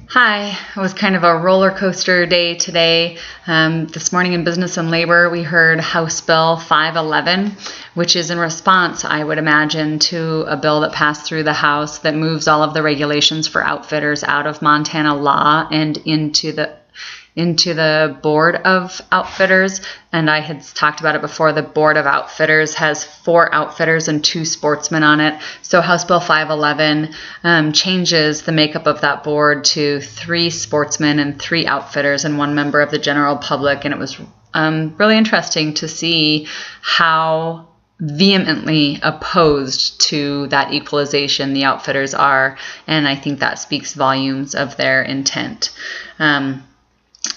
Hi, it was kind of a roller coaster day today. This morning in Business and Labor, we heard House Bill 511, which is in response, I would imagine, to a bill that passed through the House that moves all of the regulations for outfitters out of Montana law and into the Board of Outfitters. And I had talked about it before. The Board of Outfitters has 4 outfitters and 2 sportsmen on it. So House Bill 511 changes the makeup of that board to 3 sportsmen and 3 outfitters and 1 member of the general public. And it was really interesting to see how vehemently opposed to that equalization the outfitters are. And I think that speaks volumes of their intent.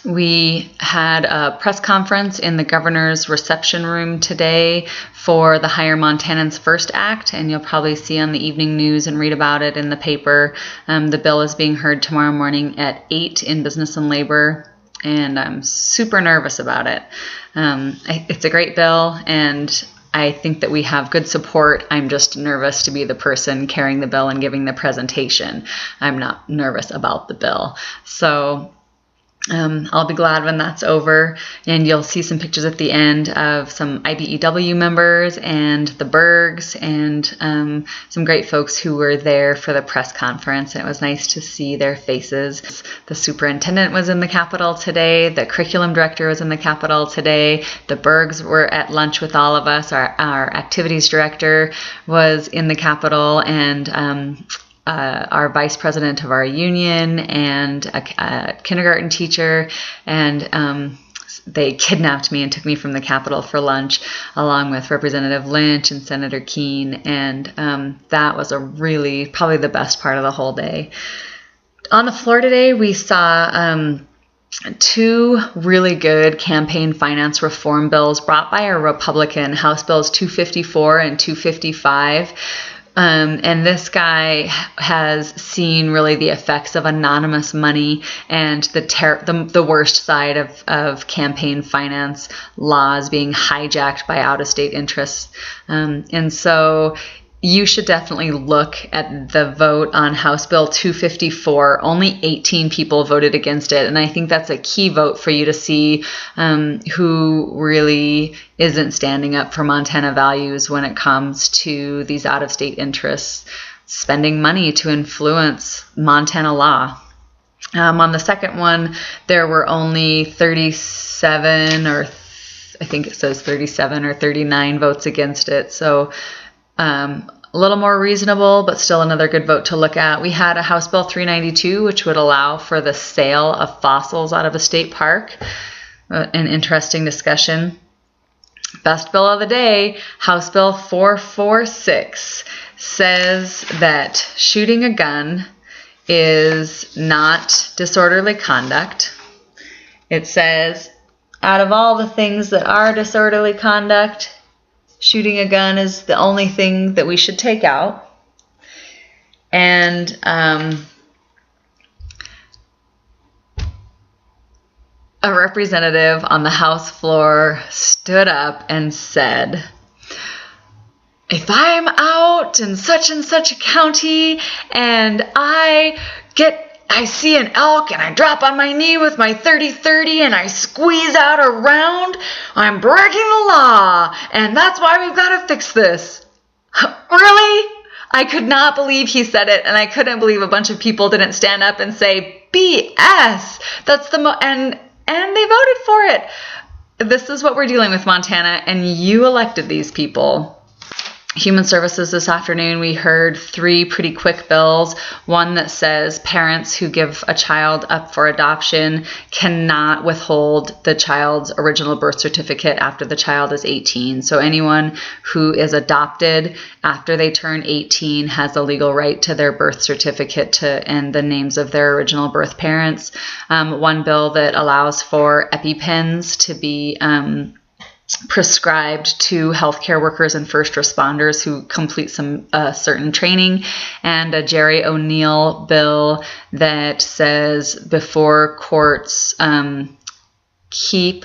We had a press conference in the governor's reception room today for the Hire Montanans First Act, and you'll probably see on the evening news and read about it in the paper. The bill is being heard tomorrow morning at 8 in Business and Labor, and I'm super nervous about it. It's a great bill, and I think that we have good support. I'm just nervous to be the person carrying the bill and giving the presentation. I'm not nervous about the bill. So I'll be glad when that's over, and you'll see some pictures at the end of some IBEW members and the Bergs and some great folks who were there for the press conference. And it was nice to see their faces. The superintendent was in the Capitol today. The curriculum director was in the Capitol today. The Bergs were at lunch with all of us. Our activities director was in the Capitol, and our vice president of our union and a kindergarten teacher, and they kidnapped me and took me from the Capitol for lunch, along with Representative Lynch and Senator Keene, and that was probably the best part of the whole day. On the floor today, we saw 2 really good campaign finance reform bills brought by a Republican, House Bills 254 and 255. And this guy has seen really the effects of anonymous money and the worst side of campaign finance laws being hijacked by out-of-state interests. And so you should definitely look at the vote on House Bill 254. Only 18 people voted against it, and I think that's a key vote for you to see who really isn't standing up for Montana values when it comes to these out-of-state interests spending money to influence Montana law. On the second one, there were only 37 or I think it says 37 or 39 votes against it. So a little more reasonable, but still another good vote to look at. We had a House Bill 392, which would allow for the sale of fossils out of a state park. An interesting discussion. Best bill of the day, House Bill 446, says that shooting a gun is not disorderly conduct. It says, out of all the things that are disorderly conduct, shooting a gun is the only thing that we should take out. And a representative on the House floor stood up and said, if I'm out in such and such a county and I see an elk and I drop on my knee with my 30-30 and I squeeze out a round, I'm breaking the law, and that's why we've got to fix this. Really? I could not believe he said it, and I couldn't believe a bunch of people didn't stand up and say, BS! That's and they voted for it. This is what we're dealing with, Montana, and you elected these people. Human Services this afternoon, we heard 3 pretty quick bills. One that says parents who give a child up for adoption cannot withhold the child's original birth certificate after the child is 18. So anyone who is adopted after they turn 18 has a legal right to their birth certificate and the names of their original birth parents. One bill that allows for EpiPens to be prescribed to healthcare workers and first responders who complete some certain training, and a Jerry O'Neill bill that says before courts keep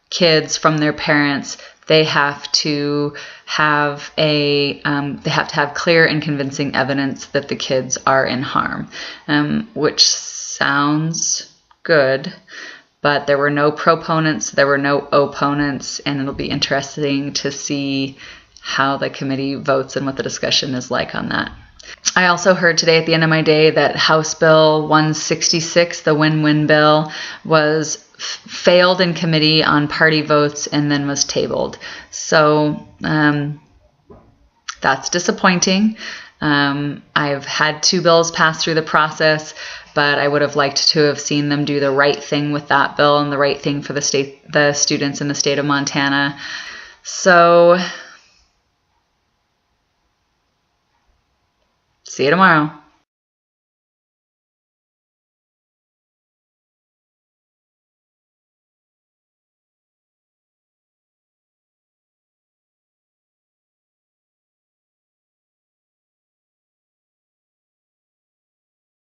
kids from their parents, they have to have clear and convincing evidence that the kids are in harm, which sounds good, but there were no proponents, there were no opponents, and it'll be interesting to see how the committee votes and what the discussion is like on that. I also heard today at the end of my day that House Bill 166, the win-win bill, was failed in committee on party votes and then was tabled. So that's disappointing. I've had 2 bills pass through the process, but I would have liked to have seen them do the right thing with that bill and the right thing for the students in the state of Montana. So see you tomorrow.